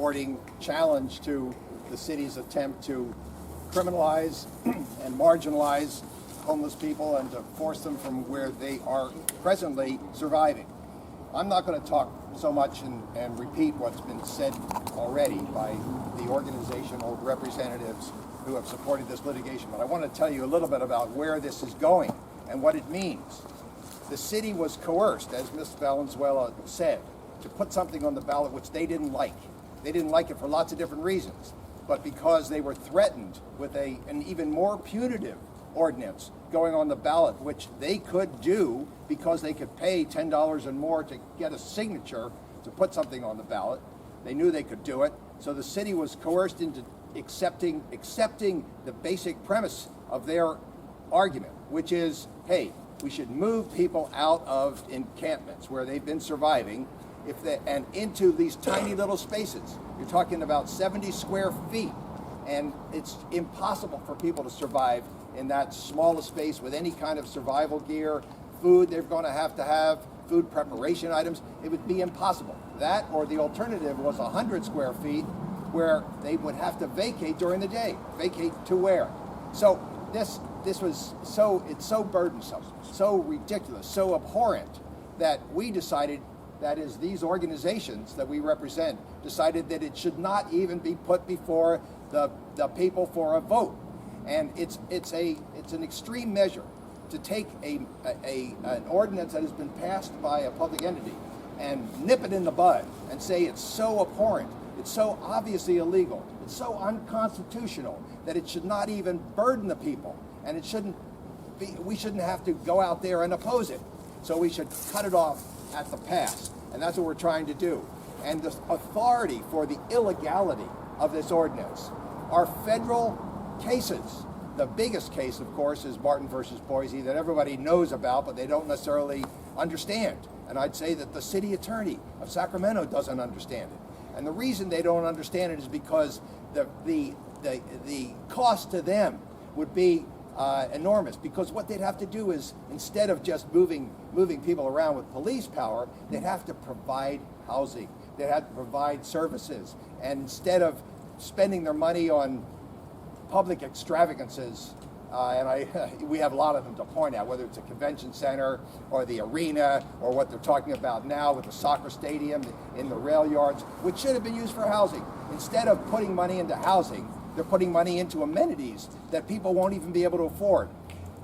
supporting challenge to the city's attempt to criminalize and marginalize homeless people and to force them from where they are presently surviving. I'm not going to talk so much and repeat what's been said already by the organizational representatives who have supported this litigation, but I want to tell you a little bit about where this is going and what it means. The city was coerced, as Ms. Valenzuela said, to put something on the ballot which they didn't like. They didn't like it for lots of different reasons, but because they were threatened with an even more punitive ordinance going on the ballot, which they could do because they could pay $10 and more to get a signature to put something on the ballot. They knew they could do it, so the city was coerced into accepting the basic premise of their argument, which is, hey, we should move people out of encampments where they've been surviving and into these tiny little spaces. You're talking about 70 square feet, and it's impossible for people to survive in that small a space with any kind of survival gear, food they're going to have, food preparation items. It would be impossible. That, or the alternative was 100 square feet where they would have to vacate during the day. Vacate to where? So this was it's so burdensome, so ridiculous, so abhorrent that we decided, that is, these organizations that we represent decided that it should not even be put before the people for a vote. And it's an extreme measure to take an ordinance that has been passed by a public entity and nip it in the bud and say it's so abhorrent, it's so obviously illegal, it's so unconstitutional that it should not even burden the people, and we shouldn't have to go out there and oppose it. So we should cut it off at the pass, and that's what we're trying to do. And the authority for the illegality of this ordinance are federal cases. The biggest case, of course, is Martin versus Boise, that everybody knows about, but they don't necessarily understand. And I'd say that the city attorney of Sacramento doesn't understand it. And the reason they don't understand it is because the cost to them would be enormous, because what they'd have to do is, instead of just moving people around with police power, they'd have to provide housing, they'd have to provide services, and instead of spending their money on public extravagances, we have a lot of them to point out, whether it's a convention center or the arena or what they're talking about now with the soccer stadium in the rail yards, which should have been used for housing. Instead of putting money into housing, they're putting money into amenities that people won't even be able to afford.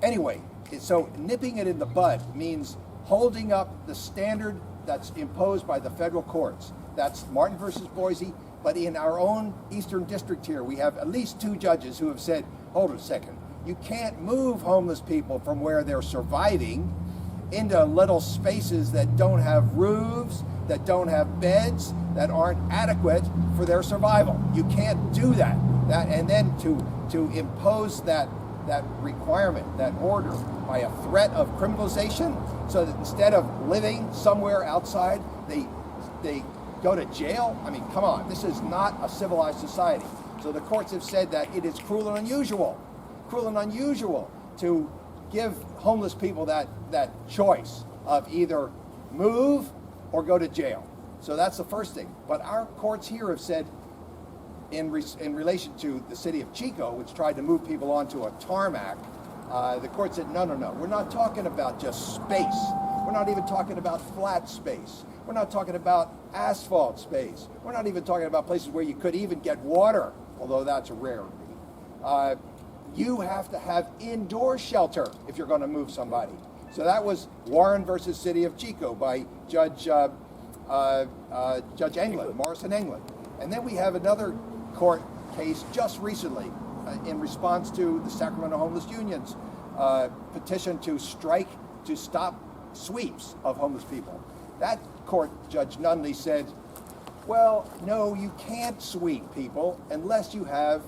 Anyway, so nipping it in the bud means holding up the standard that's imposed by the federal courts. That's Martin versus Boise, but in our own Eastern District here, we have at least 2 judges who have said, hold it a second, you can't move homeless people from where they're surviving into little spaces that don't have roofs, that don't have beds, that aren't adequate for their survival. You can't do that. And then to impose that requirement, that order, by a threat of criminalization, so that instead of living somewhere outside, they go to jail? I mean, come on, this is not a civilized society. So the courts have said that it is cruel and unusual to give homeless people that choice of either move or go to jail. So that's the first thing. But our courts here have said, in relation to the city of Chico, which tried to move people onto a tarmac, the court said, no, we're not talking about just space. We're not even talking about flat space. We're not talking about asphalt space. We're not even talking about places where you could even get water, although that's a rarity. You have to have indoor shelter if you're going to move somebody. So that was Warren versus City of Chico by Judge Englund, Morrison Englund. And then we have another court case just recently in response to the Sacramento Homeless Union's petition to stop sweeps of homeless people. That court, Judge Nunley, said, well, no, you can't sweep people unless you have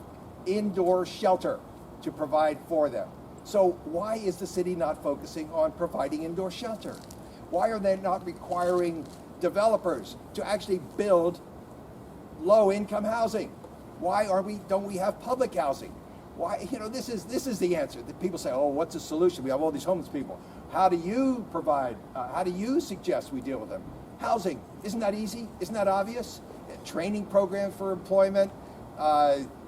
indoor shelter to provide for them. So why is the city not focusing on providing indoor shelter? Why are they not requiring developers to actually build low-income housing? Why don't we have public housing? Why, this is the answer. That people say, oh, what's the solution? We have all these homeless people. How do you provide, how do you suggest we deal with them? Housing, isn't that easy? Isn't that obvious? training programs for employment,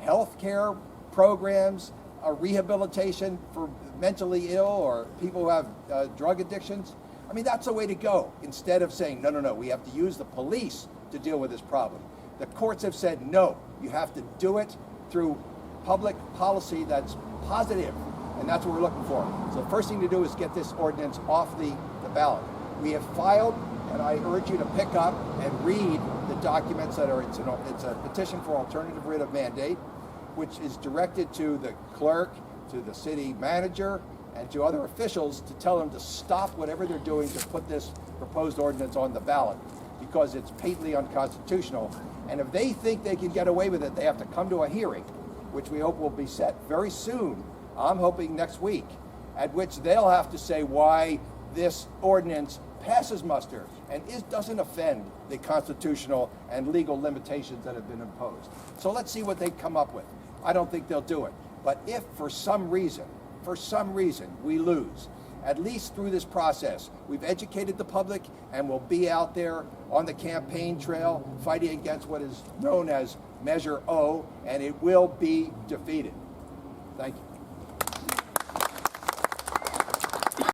health care programs, rehabilitation for mentally ill or people who have drug addictions. I mean, that's the way to go, instead of saying, no, no, no, we have to use the police to deal with this problem. The courts have said, no, you have to do it through public policy that's positive, and that's what we're looking for. So the first thing to do is get this ordinance off the ballot. We have filed, and I urge you to pick up and read the documents that are, it's a petition for alternative writ of mandate, which is directed to the clerk, to the city manager, and to other officials to tell them to stop whatever they're doing to put this proposed ordinance on the ballot, because it's patently unconstitutional. And if they think they can get away with it, they have to come to a hearing, which we hope will be set very soon. I'm hoping next week, at which they'll have to say why this ordinance passes muster and doesn't offend the constitutional and legal limitations that have been imposed. So let's see what they come up with. I don't think they'll do it. But if for some reason we lose, at least through this process, we've educated the public and we'll be out there on the campaign trail fighting against what is known as Measure O, and it will be defeated. Thank you.